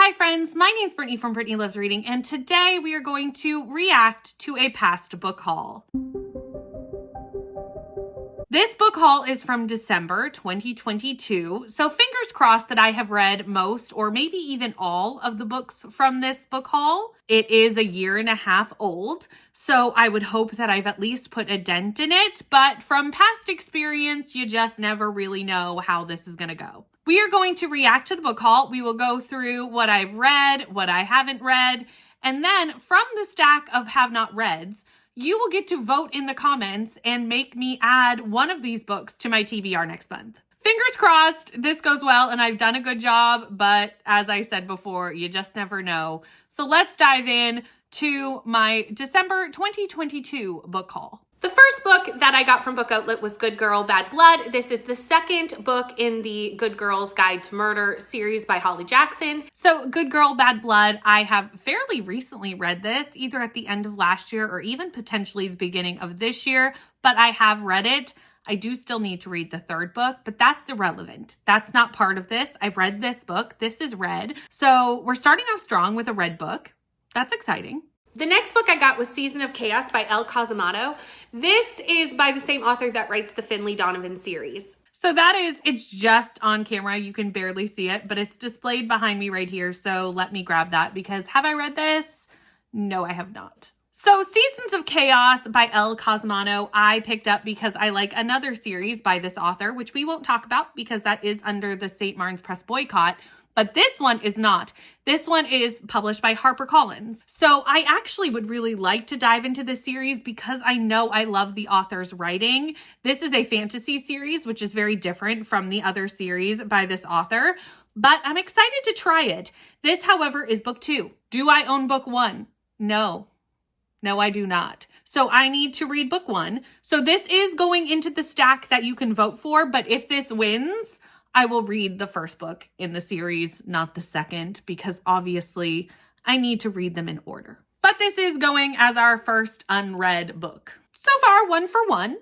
Hi friends, my name's Brittany from Brittany Loves Reading, and today we are going to react to a past book haul. This book haul is from December 2022, so fingers crossed that I have read most or maybe even all of the books from this book haul. It is a year and a half old, so I would hope that I've at least put a dent in it, but from past experience, you just never really know how this is gonna go. We are going to react to the book haul. We will go through what I've read, what I haven't read, and then from the stack of have not reads, you will get to vote in the comments and make me add one of these books to my TBR next month. Fingers crossed this goes well and I've done a good job, but as I said before, you just never know. So let's dive in to my December 2022 book haul. The first book that I got from Book Outlet was Good Girl, Bad Blood. This is the second book in the Good Girl's Guide to Murder series by Holly Jackson. So Good Girl, Bad Blood, I have fairly recently read this, either at the end of last year or even potentially the beginning of this year, but I have read it. I do still need to read the third book, but that's irrelevant. That's not part of this. I've read this book. This is read. So we're starting off strong with a read book. That's exciting. The next book I got was Season of Chaos by Elle Cosimano. This is by the same author that writes the Finlay Donovan series. So it's just on camera. You can barely see it, but it's displayed behind me right here. So let me grab that because have I read this? No, I have not. So Seasons of Chaos by Elle Cosimano, I picked up because I like another series by this author, which we won't talk about because that is under the St. Martin's Press boycott. But this one is not. This one is published by HarperCollins. So I actually would really like to dive into this series because I know I love the author's writing. This is a fantasy series, which is very different from the other series by this author, but I'm excited to try it. This, however, is book 2. Do I own book 1? No. No, I do not. So I need to read book 1. So this is going into the stack that you can vote for, but if this wins, I will read the first book in the series, not the second, because obviously I need to read them in order. But this is going as our first unread book. So far, 1 for 1.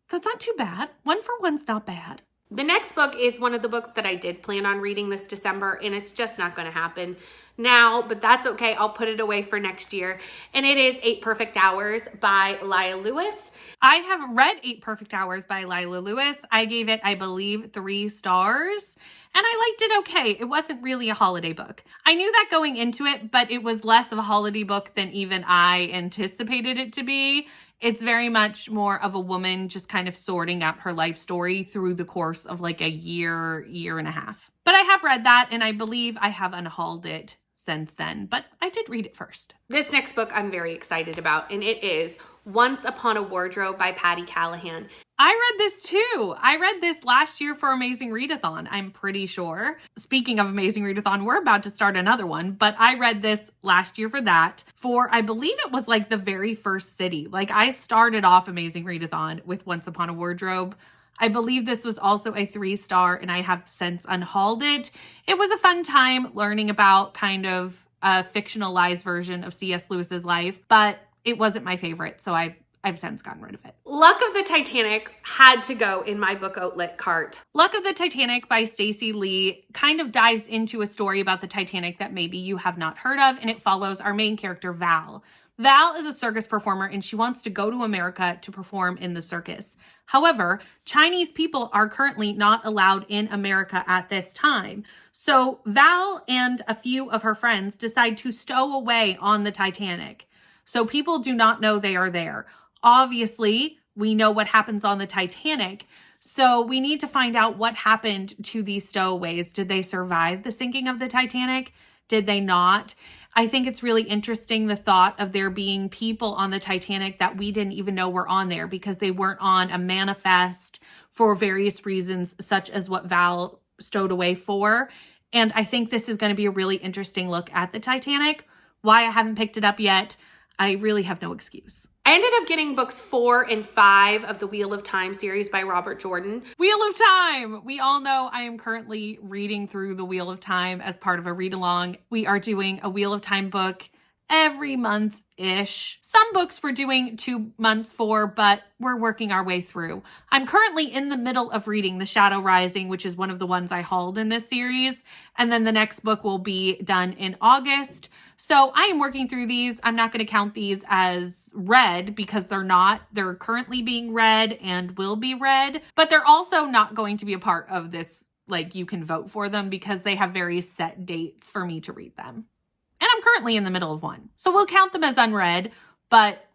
That's not too bad. 1 for 1's not bad. The next book is one of the books that I did plan on reading this December, and it's just not going to happen now, but that's okay. I'll put it away for next year. And it is 8 Perfect Hours by Lila Lewis. I have read 8 Perfect Hours by Lila Lewis. I gave it, I believe, 3 stars. And I liked it okay. It wasn't really a holiday book. I knew that going into it, but it was less of a holiday book than even I anticipated it to be. It's very much more of a woman just kind of sorting out her life story through the course of like a year and a half. But I have read that, and I believe I have unhauled it since then, but I did read it first. This next book I'm very excited about, and it is Once Upon a Wardrobe by Patti Callahan. I read this too. I read this last year for Amazing Readathon, I'm pretty sure. Speaking of Amazing Readathon, we're about to start another one, but I read this last year for that, for I believe it was like the very first city. Like I started off Amazing Readathon with Once Upon a Wardrobe. I believe this was also a 3-star, and I have since unhauled it. It was a fun time learning about kind of a fictionalized version of C.S. Lewis's life, but it wasn't my favorite, so I've since gotten rid of it. Luck of the Titanic had to go in my Book Outlet cart. Luck of the Titanic by Stacey Lee kind of dives into a story about the Titanic that maybe you have not heard of, and it follows our main character, Val. Val is a circus performer, and she wants to go to America to perform in the circus. However, Chinese people are currently not allowed in America at this time. So Val and a few of her friends decide to stow away on the Titanic. So people do not know they are there. Obviously, we know what happens on the Titanic, so we need to find out what happened to these stowaways. Did they survive the sinking of the Titanic? Did they not? I think it's really interesting the thought of there being people on the Titanic that we didn't even know were on there because they weren't on a manifest for various reasons, such as what Val stowed away for. And I think this is going to be a really interesting look at the Titanic. Why I haven't picked it up yet, I really have no excuse. I ended up getting books 4 and 5 of the Wheel of Time series by Robert Jordan. Wheel of Time! We all know I am currently reading through the Wheel of Time as part of a read-along. We are doing a Wheel of Time book every month ish. Some books we're doing 2 months for, but we're working our way through. I'm currently in the middle of reading The Shadow Rising, which is one of the ones I hauled in this series. And then the next book will be done in August. So I am working through these. I'm not going to count these as read because they're not. They're currently being read and will be read, but they're also not going to be a part of this, like you can vote for them, because they have very set dates for me to read them. And I'm currently in the middle of one. So we'll count them as unread, but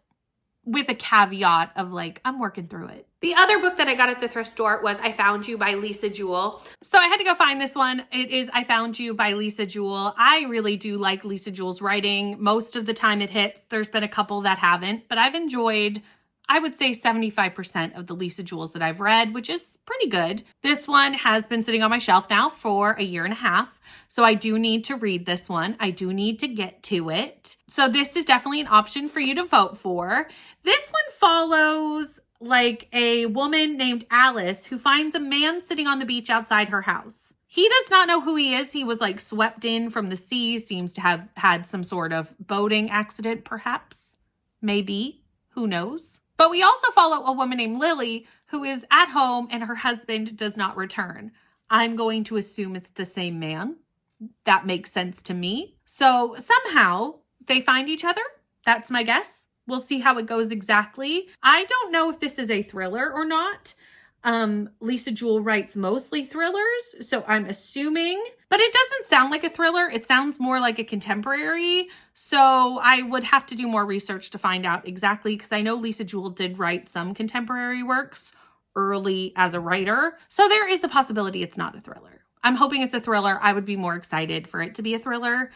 with a caveat of like, I'm working through it. The other book that I got at the thrift store was I Found You by Lisa Jewell. So I had to go find this one. It is I Found You by Lisa Jewell. I really do like Lisa Jewell's writing. Most of the time it hits. There's been a couple that haven't, but I've enjoyed, I would say 75% of the Lisa Jewells that I've read, which is pretty good. This one has been sitting on my shelf now for a year and a half. So I do need to read this one. I do need to get to it. So this is definitely an option for you to vote for. This one follows like a woman named Alice who finds a man sitting on the beach outside her house. He does not know who he is. He was like swept in from the sea, seems to have had some sort of boating accident, perhaps, maybe, who knows? But we also follow a woman named Lily who is at home and her husband does not return. I'm going to assume it's the same man. That makes sense to me. So somehow they find each other. That's my guess. We'll see how it goes exactly. I don't know if this is a thriller or not. Lisa Jewell writes mostly thrillers, so I'm assuming, but it doesn't sound like a thriller. It sounds more like a contemporary. So I would have to do more research to find out exactly, because I know Lisa Jewell did write some contemporary works early as a writer. So there is a possibility it's not a thriller. I'm hoping it's a thriller. I would be more excited for it to be a thriller.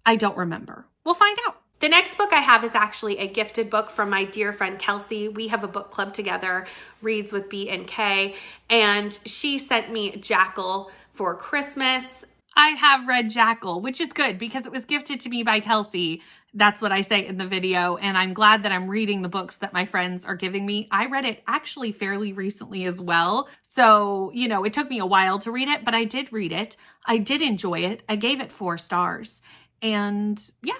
I don't remember. We'll find out. The next book I have is actually a gifted book from my dear friend Kelsey. We have a book club together, Reads with B and K, and she sent me Jackal for Christmas. I have read Jackal, which is good because it was gifted to me by Kelsey. That's what I say in the video, and I'm glad that I'm reading the books that my friends are giving me. I read it actually fairly recently as well, so, you know, it took me a while to read it, but I did read it. I did enjoy it. I gave it 4 stars, and yeah.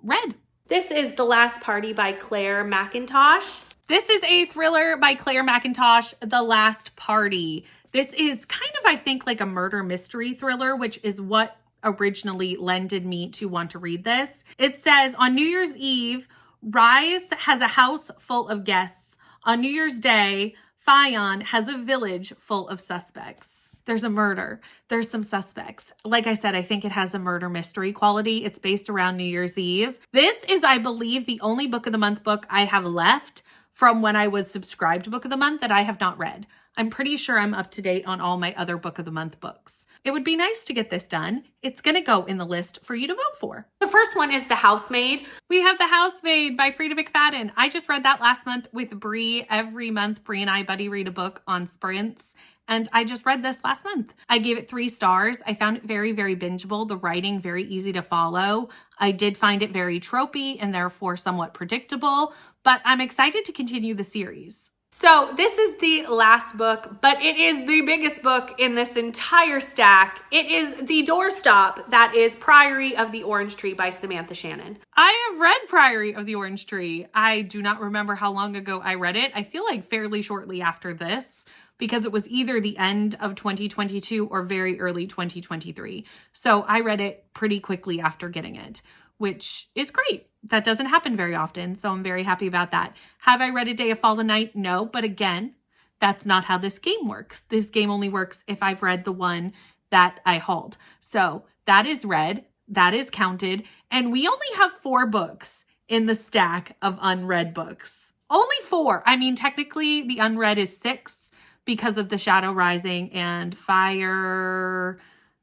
Read. This is The Last Party by Claire Mackintosh. This is a thriller by Claire Mackintosh, The Last Party. This is kind of, I think, like a murder mystery thriller, which is what originally lended me to want to read this. It says, on New Year's Eve, Rise has a house full of guests. On New Year's Day, Fion has a village full of suspects. There's a murder. There's some suspects. Like I said, I think it has a murder mystery quality. It's based around New Year's Eve. This is, I believe, the only book of the month book I have left from when I was subscribed to Book of the Month that I have not read. I'm pretty sure I'm up to date on all my other Book of the Month books. It would be nice to get this done. It's going to go in the list for you to vote for. The first one is The Housemaid. We have The Housemaid by Frida McFadden. I just read that last month with Brie. Every month, Brie and I buddy read a book on sprints. And I just read this last month. I gave it 3 stars. I found it very, very bingeable. The writing, very easy to follow. I did find it very tropey and therefore somewhat predictable, but I'm excited to continue the series. So this is the last book, but it is the biggest book in this entire stack. It is The Doorstop. That is Priory of the Orange Tree by Samantha Shannon. I have read Priory of the Orange Tree. I do not remember how long ago I read it. I feel like fairly shortly after this, because it was either the end of 2022 or very early 2023. So I read it pretty quickly after getting it, which is great. That doesn't happen very often, so I'm very happy about that. Have I read A Day of Fallen Night? No, but again, that's not how this game works. This game only works if I've read the one that I hauled. So that is read, that is counted, and we only have 4 books in the stack of unread books. Only 4. I mean, technically the unread is 6, because of The Shadow Rising and Fire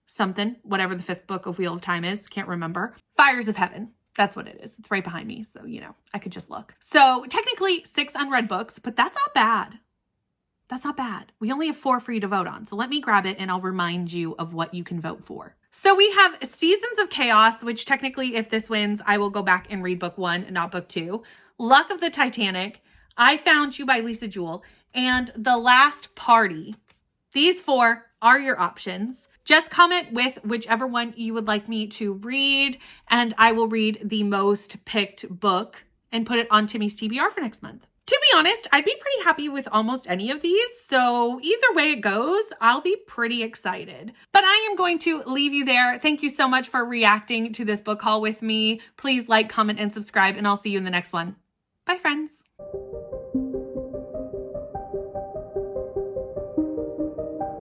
something, whatever the 5th book of Wheel of Time is. Can't remember. Fires of Heaven. That's what it is. It's right behind me. So, you know, I could just look. So technically 6 unread books, but that's not bad. That's not bad. We only have 4 for you to vote on. So let me grab it and I'll remind you of what you can vote for. So we have Seasons of Chaos, which technically if this wins, I will go back and read book 1 and not book 2. Luck of the Titanic, I Found You by Lisa Jewell, and The Last Party. These 4 are your options. Just comment with whichever one you would like me to read, and I will read the most picked book and put it on Timmy's TBR for next month. To be honest, I'd be pretty happy with almost any of these, so either way it goes, I'll be pretty excited. But I am going to leave you there. Thank you so much for reacting to this book haul with me. Please like, comment, and subscribe, and I'll see you in the next one. Bye, friends.